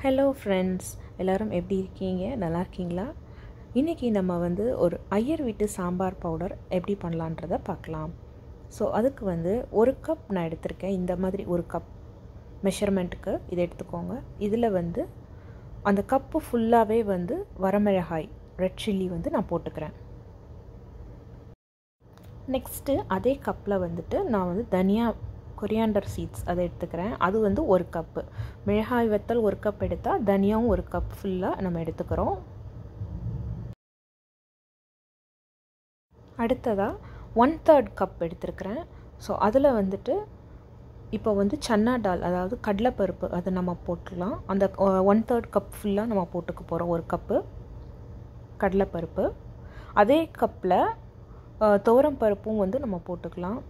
Hello friends, எல்லோரும் எப்படி இருக்கீங்க? நல்லா இருக்கீங்களா? இன்றைக்கி நம்ம ஒரு ஐயர் வீட்டு சாம்பார் பவுடர் எப்படி பண்ணலான்றதை பார்க்கலாம். ஸோ அதுக்கு ஒரு கப் நான் எடுத்திருக்கேன். இந்த மாதிரி ஒரு கப் மெஷர்மெண்ட்டுக்கு இதை எடுத்துக்கோங்க. இதில் அந்த கப்பு ஃபுல்லாகவே வரமிளகாய் ரெட் சில்லி நான் போட்டுக்கிறேன். நெக்ஸ்ட்டு அதே கப்பில் நான் தனியா கொரியாண்டர் சீட்ஸ் அதை எடுத்துக்கிறேன். அது ஒரு கப்பு. மிளகாய் வத்தல் ஒரு கப் எடுத்தால் தனியாவும் ஒரு கப் ஃபுல்லாக நம்ம எடுத்துக்கிறோம். அடுத்ததாக 1/3 கப் எடுத்துருக்கிறேன். ஸோ அதில் இப்போ சன்னா டால், அதாவது கடலைப்பருப்பு, அதை நம்ம போட்டுடலாம். அந்த 1/3 கப் ஃபுல்லாக நம்ம போட்டுக்க போகிறோம். ஒரு கப்பு கடலைப்பருப்பு. அதே கப்பில் துவரம் பருப்பும் நம்ம போட்டுக்கலாம்.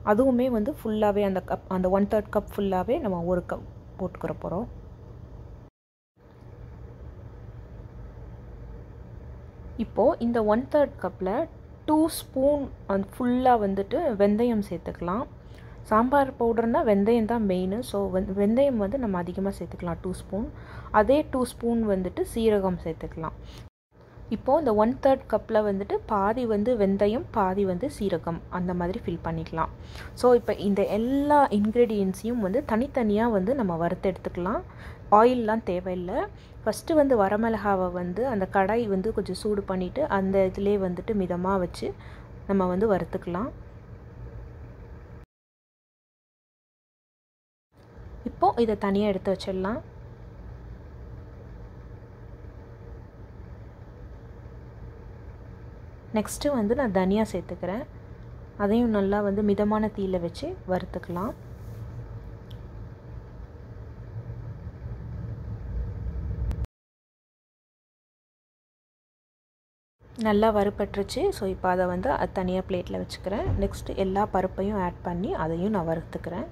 அதுவுமே ஃபுல்லாகவே அந்த 1/3 கப் ஃபுல்லாகவே நம்ம ஒரு கப் போட்டுக்கிற போகிறோம். இப்போது இந்த 1/3 கப்பில் 2 ஸ்பூன் ஃபுல்லாக வெந்தயம் சேர்த்துக்கலாம். சாம்பார் பவுடர்னால் வெந்தயம் தான் மெயின். ஸோ வெந்தயம் நம்ம அதிகமாக சேர்த்துக்கலாம், 2 ஸ்பூன். அதே 2 ஸ்பூன் சீரகம் சேர்த்துக்கலாம். இப்போது இந்த 1/3 கப்பில் பாதி வெந்தயம், பாதி சீரகம், அந்த மாதிரி ஃபில் பண்ணிக்கலாம். ஸோ இப்போ இந்த எல்லா இன்க்ரீடியன்ஸையும் தனித்தனியாக நம்ம வறுத்து எடுத்துக்கலாம். ஆயிலெலாம் தேவையில்லை. ஃபஸ்ட்டு வரமிளகாவை அந்த கடாய் கொஞ்சம் சூடு பண்ணிவிட்டு அந்த இதிலே மிதமாக வச்சு நம்ம வறுத்துக்கலாம். இப்போது இதை தனியாக எடுத்து வச்சிடலாம். நெக்ஸ்ட்டு நான் தனியா சேர்த்துக்கிறேன். அதையும் நல்லா மிதமான தீயில் வச்சு வறுத்துக்கலாம். நல்லா வறுபட்டுருச்சு. ஸோ இப்போ அதை தனியாக பிளேட்டில் வச்சுக்கிறேன். நெக்ஸ்ட்டு எல்லா பருப்பையும் ஆட் பண்ணி அதையும் நான் வறுத்துக்கிறேன்.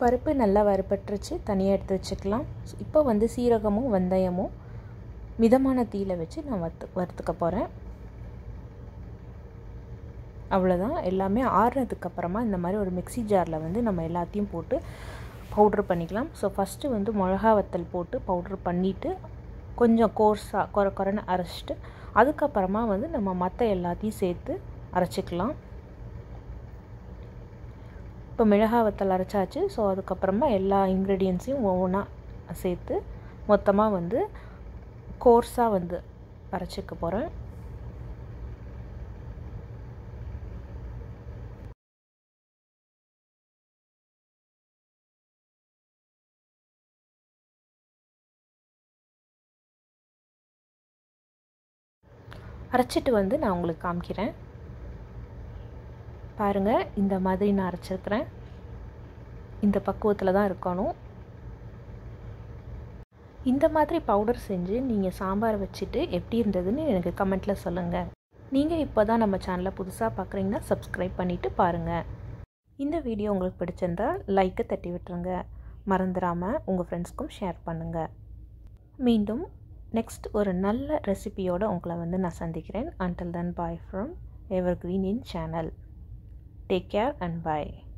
பருப்பு நல்லா வறுபட்டுருச்சு, தனியாக எடுத்து வச்சுக்கலாம். இப்போ சீரகமும் வெந்தயமும் மிதமான தீயில் வச்சு நான் வறுத்துக்க போகிறேன். அவ்வளோதான். எல்லாமே ஆறுனதுக்கப்புறமா இந்த மாதிரி ஒரு மிக்ஸி ஜாரில் நம்ம எல்லாத்தையும் போட்டு பவுட்ரு பண்ணிக்கலாம். ஸோ ஃபஸ்ட்டு மிளகா வத்தல் போட்டு பவுட்ரு பண்ணிவிட்டு கொஞ்சம் கோர்ஸாக குறைன்னு அரைச்சிட்டு அதுக்கப்புறமா நம்ம மற்ற எல்லாத்தையும் சேர்த்து அரைச்சிக்கலாம். இப்போ மிளகாய் வத்தல் அரைச்சாச்சு. ஸோ அதுக்கப்புறமா எல்லா இன்க்ரீடியன்ஸையும் ஒவ்வொன்றா சேர்த்து மொத்தமாக கோர்ஸாக அரைச்சிக்க போகிறேன். அரைச்சிட்டு நான் உங்களுக்கு காமிக்கிறேன். பாருங்கள், இந்த மாதிரி நான் அரைச்சிருக்கிறேன். இந்த பக்குவத்தில் தான் இருக்கணும். இந்த மாதிரி பவுடர் செஞ்சு நீங்கள் சாம்பார் வச்சுட்டு எப்படி இருந்ததுன்னு எனக்கு கமெண்ட்டில் சொல்லுங்கள். நீங்கள் இப்போ தான் நம்ம சேனலை புதுசாக பார்க்குறீங்கன்னா சப்ஸ்கிரைப் பண்ணிவிட்டு பாருங்கள். இந்த வீடியோ உங்களுக்கு பிடிச்சிருந்தால் லைக்கை தட்டி விட்டுருங்க. மறந்துடாமல் உங்கள் ஃப்ரெண்ட்ஸ்க்கும் ஷேர் பண்ணுங்கள். மீண்டும் நெக்ஸ்ட் ஒரு நல்ல ரெசிபியோடு உங்களை நான் சந்திக்கிறேன். Until then, bye from Evergreen in channel. Take care and bye.